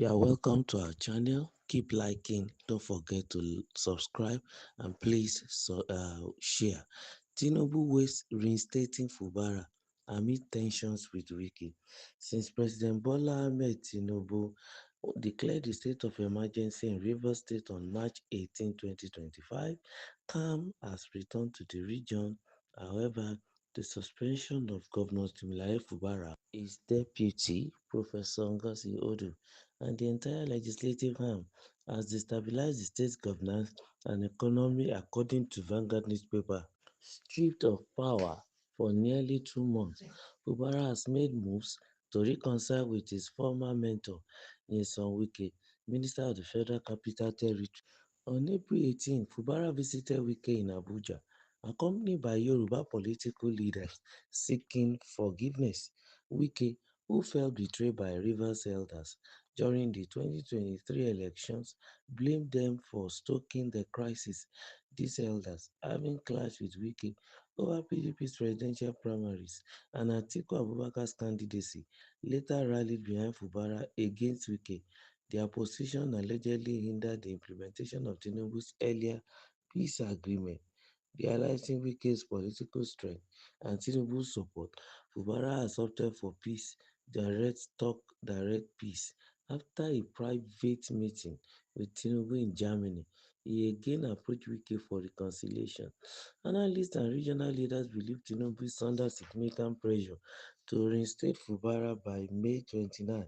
You are welcome to our channel. Keep liking. Don't forget to subscribe and please share. Tinubu waits reinstating Fubara amid tensions with Wike. Since President Bola Ahmed Tinubu declared the state of emergency in Rivers State on March 18, 2025, calm has returned to the region. However, the suspension of Governor Timileyin Fubara, his deputy, Professor Ngozi Odu, and the entire legislative arm has destabilized the state's governance and economy, according to Vanguard newspaper. Stripped of power for nearly 2 months, Fubara has made moves to reconcile with his former mentor, Nyesom Wike, Minister of the Federal Capital Territory. On April 18, Fubara visited Wike in Abuja, accompanied by Yoruba political leaders seeking forgiveness. Wike, who felt betrayed by Rivers elders during the 2023 elections, blamed them for stoking the crisis. These elders, having clashed with Wike over PDP's presidential primaries and Atiku Abubakar's candidacy, later rallied behind Fubara against Wike. Their position allegedly hindered the implementation of Tinubu's earlier peace agreement. Realizing Wike's political strength and Tinubu's support, Fubara has opted for peace, direct talk, direct peace. After a private meeting with Tinubu in Germany, he again approached Wike for reconciliation. Analysts and regional leaders believe Tinubu is under significant pressure to reinstate Fubara by May 29,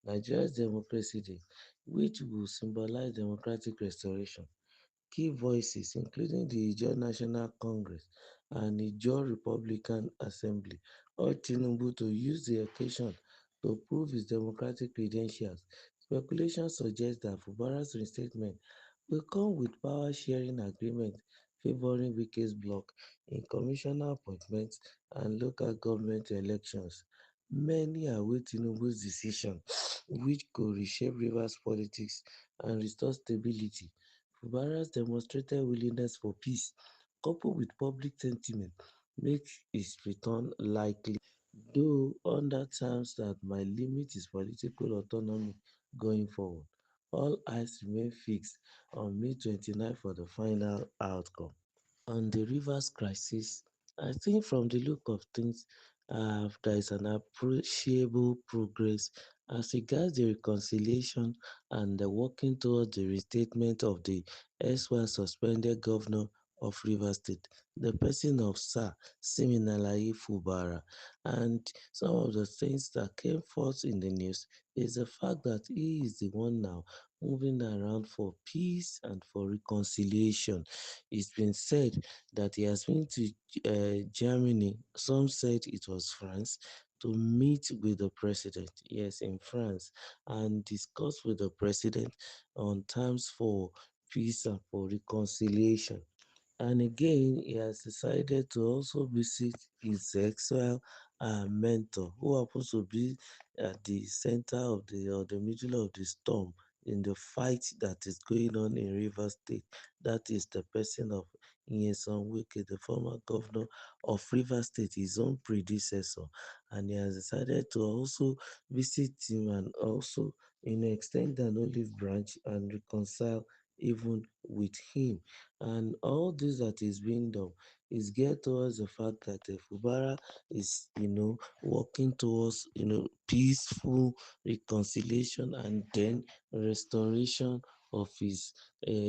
Nigeria's Democracy Day, which will symbolize democratic restoration. Key voices, including the Ijaw National Congress and Ijaw Republican Assembly, urged Tinubu to use the occasion to prove his democratic credentials. Speculation suggests that Fubara's reinstatement will come with power-sharing agreement favoring Wike's bloc in commissioner appointments and local government elections. Many await Tinubu's decision, which could reshape Rivers politics and restore stability. Fubara's demonstrated willingness for peace, coupled with public sentiment, makes his return likely, though under terms that might limit his political autonomy going forward. All eyes remain fixed on May 29 for the final outcome. On the Rivers crisis, I think from the look of things, there is an appreciable progress as regards the reconciliation and the working towards the restatement of the erstwhile suspended governor of Rivers State, the person of Sir Siminalayi Fubara. And some of the things that came forth in the news is the fact that he is the one now moving around for peace and for reconciliation. It's been said that he has been to Germany. Some said it was France to meet with the president, yes, in France, and discuss with the president on terms for peace and for reconciliation. And again, he has decided to also visit his exile mentor, who happens to be at the center of the or the middle of the storm in the fight that is going on in Rivers State. That is the person of Nyesom Wike, the former governor of Rivers State, his own predecessor. And he has decided to also visit him and also extend an olive branch and reconcile even with him. And all this that is being done is geared towards the fact that Fubara is, working towards, peaceful reconciliation and then restoration of his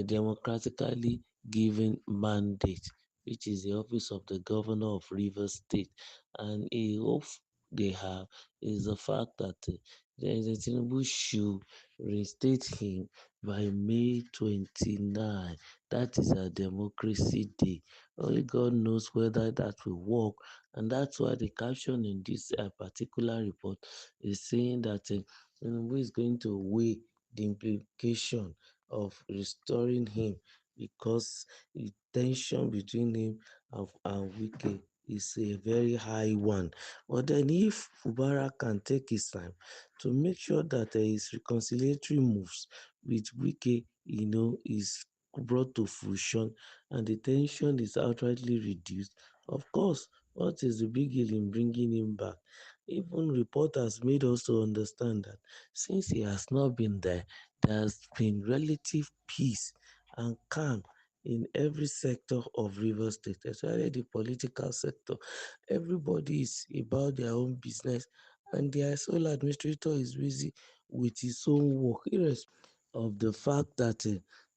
democratically given mandate, which is the office of the governor of Rivers State. And a hope they have is the fact that the Tinubu should reinstate him by May 29. That is a democracy day. Only God knows whether that will work. And that's why the caption in this particular report is saying that Tinubu is going to weigh the implication of restoring him because the tension between him and Wike is a very high one. But then if Fubara can take his time to make sure that his reconciliatory moves with Wike, is brought to fruition and the tension is outrightly reduced, of course, what is the big deal in bringing him back? Even reporters made us to understand that since he has not been there, there has been relative peace and calm in every sector of Rivers State, especially the political sector. Everybody is about their own business, and their sole administrator is busy with his own work, irrespective of the fact that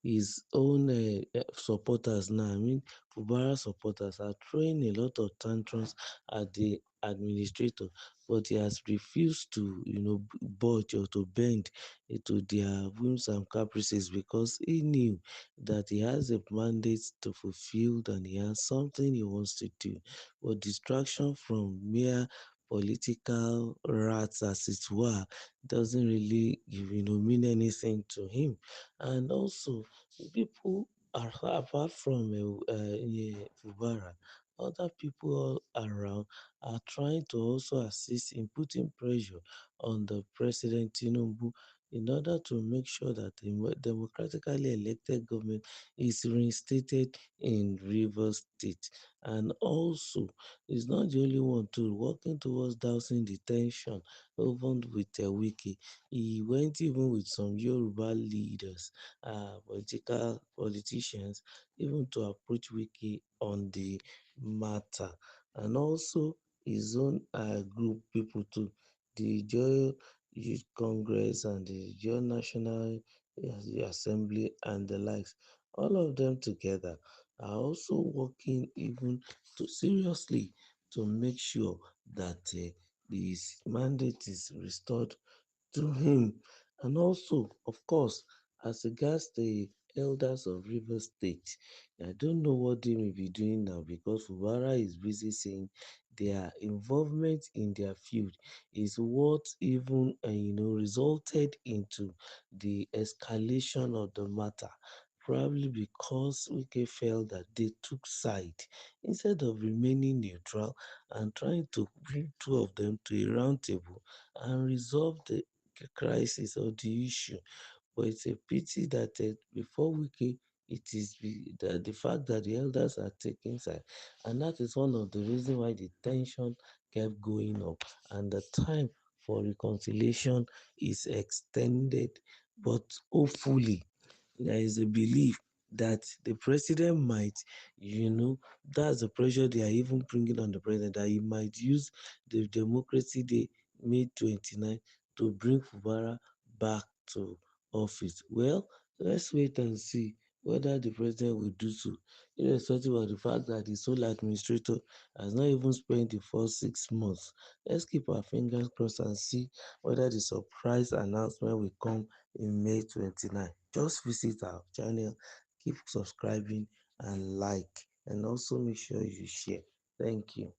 his own supporters now, I mean, Fubara supporters are throwing a lot of tantrums at the administrator, but he has refused to, budge or to bend to their whims and caprices because he knew that he has a mandate to fulfill and he has something he wants to do. But distraction from mere political rats, as it were, doesn't really, mean anything to him. And also, people are apart from Fubara, other people all around are trying to also assist in putting pressure on the President Tinubu in order to make sure that the democratically elected government is reinstated in Rivers State. And also, he's not the only one too working towards dousing the tension, even with Wike. He went even with some Yoruba leaders, politicians, even to approach Wike on the matter. And also his own group people too, the Joy Youth Congress and the Joy National Assembly and the likes. All of them together are also working even to seriously to make sure that his mandate is restored to him. And also, of course, as regards the elders of River State, I don't know what they may be doing now because Fubara is busy saying their involvement in their field is what even resulted into the escalation of the matter. Probably because Wike felt that they took side instead of remaining neutral and trying to bring two of them to a round table and resolve the crisis or the issue. But it's a pity that before Wike, it is the fact that the elders are taking side, and that is one of the reasons why the tension kept going up, and the time for reconciliation is extended. But hopefully, there is a belief that the president might, you know, that's the pressure they are even bringing on the president, that he might use the Democracy Day, May 29, to bring Fubara back to office. Well, let's wait and see whether the president will do so, irrespective of the fact that the sole administrator has not even spent the first 6 months. Let's keep our fingers crossed and see whether the surprise announcement will come in May 29. Just visit our channel, keep subscribing and like, and also make sure you share. Thank you.